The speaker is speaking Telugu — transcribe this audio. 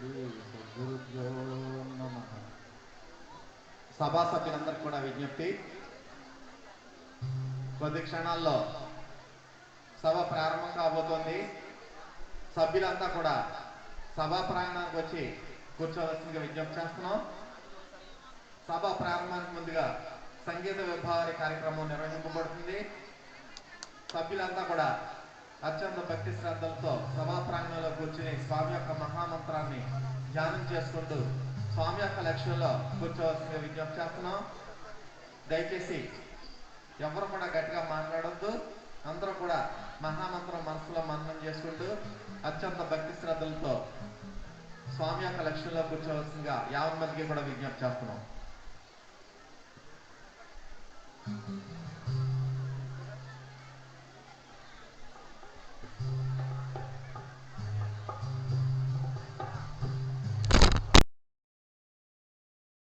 శ్రీ సద్గురుభ్యో నమః. సభా సభ్యులందరికీ కూడా విజ్ఞప్తి, కొద్ది క్షణాల్లో సభ ప్రారంభం కాబోతోంది. సభ్యులంతా కూడా సభా ప్రాంగణానికి వచ్చి కూర్చోవలసిందిగా విజ్ఞప్తి చేస్తున్నాం. సభ ప్రారంభానికి ముందుగా సంగీత విభావరి కార్యక్రమం నిర్వహింపబడుతుంది. సభ్యులంతా కూడా అత్యంత భక్తి శ్రద్ధలతో సభా ప్రాంగణంలో కూర్చుని స్వామి యొక్క మహామంత్రాన్ని ధ్యానం చేసుకుంటూ స్వామి యొక్క లక్ష్యంలో కూర్చోవలసిందిగా విజ్ఞప్తి చేస్తున్నాం. దయచేసి ఎవరు కూడా గట్టిగా మాట్లాడొద్దు. అందరూ కూడా మహామంత్రం మనసులో మననం చేసుకుంటూ అత్యంత భక్తి శ్రద్ధలతో స్వామి యొక్క లక్ష్యంలో కూర్చోవలసిందిగా 50 మందికి కూడా విజ్ఞప్తి చేస్తున్నాం.